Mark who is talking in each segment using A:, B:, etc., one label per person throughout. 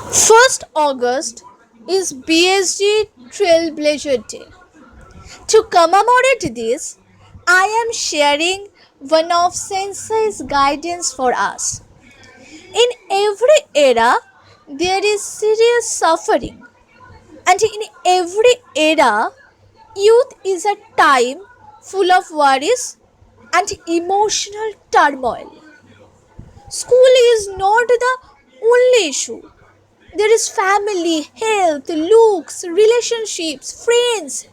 A: 1st August is BSG Trailblazer Day. To commemorate this, I am sharing one of Sensei's guidance for us. In every era, there is serious suffering, and in every era, youth is a time full of worries and emotional turmoil. School is not the only issue. There is family, health, looks, relationships, friends,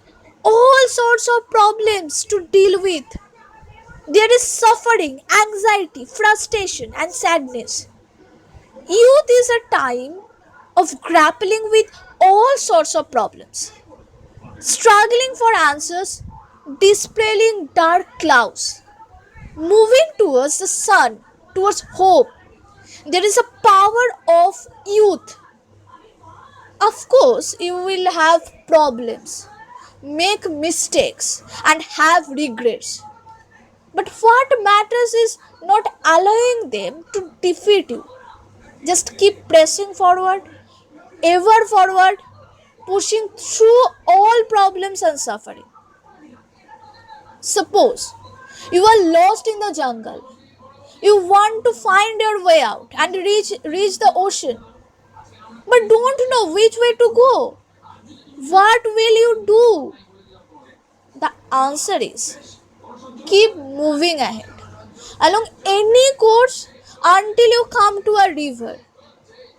A: all sorts of problems to deal with. There is suffering, anxiety, frustration, and sadness. Youth is a time of grappling with all sorts of problems, struggling for answers, dispelling dark clouds, moving towards the sun, towards hope. There is a power of youth. Of course, you will have problems, make mistakes, and have regrets. But what matters is not allowing them to defeat you. Just keep pressing forward, ever forward, pushing through all problems and suffering. Suppose you are lost in the jungle. You want to find your way out and reach the ocean, but don't know which way to go. What will you do? The answer is keep moving ahead along any course until you come to a river.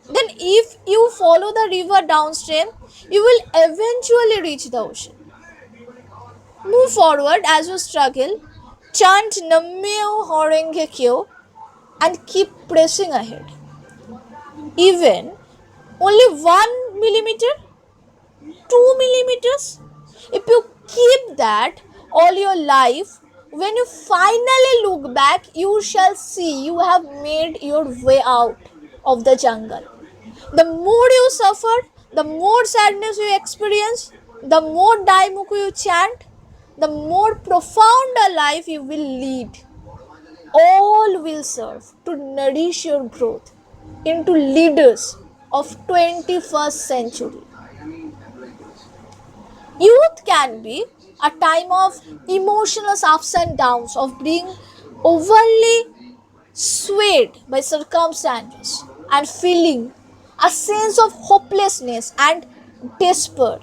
A: Then, if you follow the river downstream, you will eventually reach the ocean. Move forward as you struggle, chant Nammyo Horenge Kyo, and keep pressing ahead. Even only 1 millimeter, 2 millimeters, if you keep that all your life, when you finally look back, you shall see you have made your way out of the jungle. The more you suffer, the more sadness you experience, the more Daimoku you chant, the more profound a life you will lead. All will serve to nourish your growth into leaders of 21st century. Youth can be a time of emotional ups and downs, of being overly swayed by circumstances and feeling a sense of hopelessness and despair.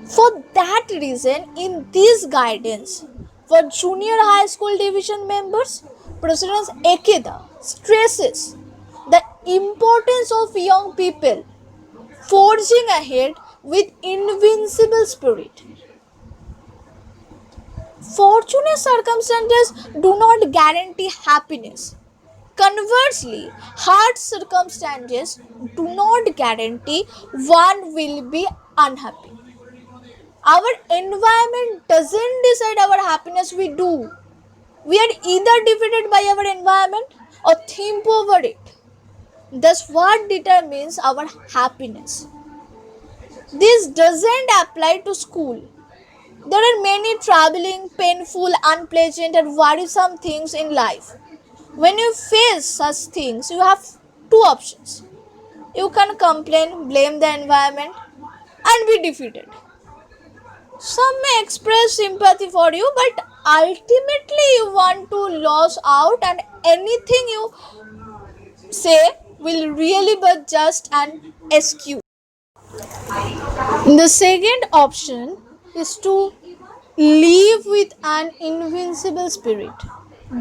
A: For that reason, in this guidance for junior high school division members, President Ekeda stresses the importance of young people forging ahead with invincible spirit. Fortunate circumstances do not guarantee happiness. Conversely, hard circumstances do not guarantee one will be unhappy. Our environment doesn't decide our happiness, we do. We are either defeated by our environment or think over it. Thus, what determines our happiness? This doesn't apply to school. There are many troubling, painful, unpleasant, and worrisome things in life. When you face such things, you have two options. You can complain, blame the environment, and be defeated. Some may express sympathy for you, but ultimately you want to lose out, and anything you say will really be just an excuse. The second option is to live with an invincible spirit,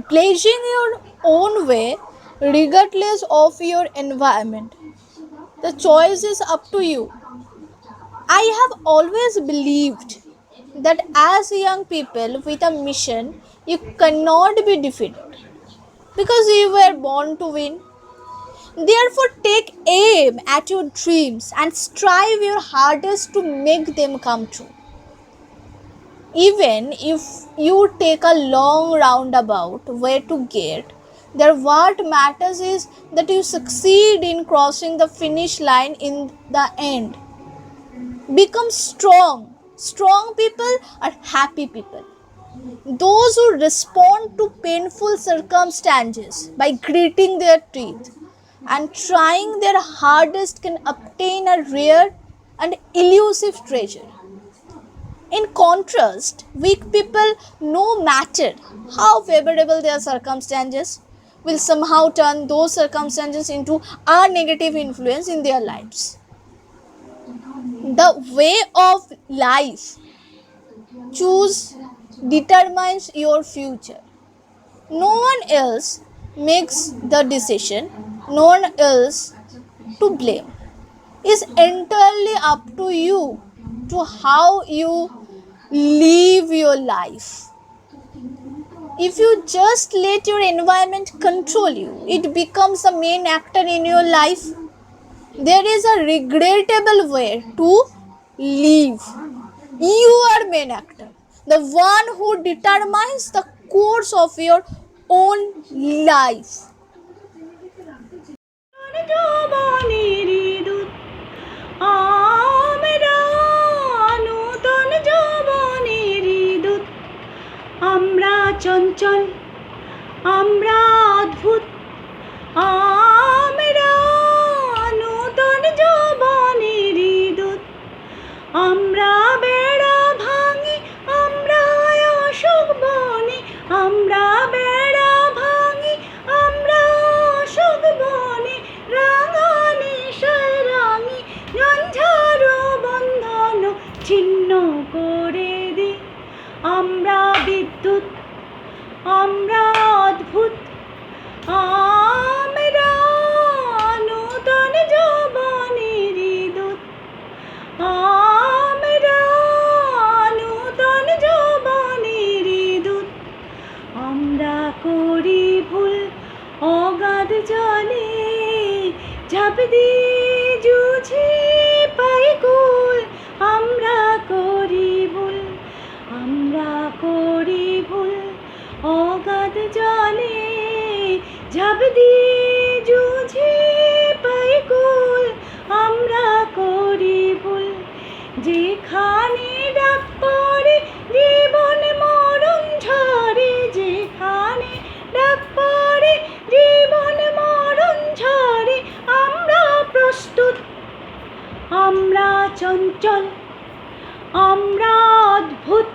A: blazing your own way regardless of your environment. The choice is up to you. I have always believed that as young people with a mission, you cannot be defeated because you were born to win. Therefore, take aim at your dreams and strive your hardest to make them come true. Even if you take a long roundabout way to get there, what matters is that you succeed in crossing the finish line in the end. Become strong. Strong people are happy people. Those who respond to painful circumstances by gritting their teeth. and trying their hardest can obtain a rare and elusive treasure. In contrast, weak people, no matter how favorable their circumstances, will somehow turn those circumstances into a negative influence in their lives. The way of life choose determines your future. No one else makes the decision, no one else to blame. It's entirely up to you to how you live your life. If you just let your environment control you, it becomes the main actor in your life. There is a regrettable way to live. You are main actor, the one who determines the course of your own life.
B: যৌবনেরই দূত আমরা, নূতন যৌবনেরই দূত আমরা, চঞ্চল আমরা, অদ্ভুত আমরা, নূতন যৌবনেরই দূত আমরা, বেড়া ভাঙি আমরা, অশোক বনে আমরা, বেড়া ভাঙি আমরা, অশোক বনে রাঙা নেশায় রাঙি ঝঞ্ঝারো বন্ধন ছিন্ন করে দিই আমরা, বিদ্যুৎ আমরা, অদ্ভুত আমরা, নূতন যৌবনেরই দূত আমরা, নূতন যৌবনেরই দূত আমরা করি ভুল অগাধ জলে ঝাঁপ দিয়ে জুঝি পাই কুল আমরা করি ভুল, আমরা করি ভুল অগাধ জলে ঝাঁপ দিয়ে জুঝি পাই কুল আমরা করি ভুল যেখানে ডাক পড়ে জীবন মরণ ঝরে যেখানে ডাক পড়ে জীবন মরণ ঝরে আমরা প্রস্তুত আমরা চঞ্চল আমরা অদ্ভুত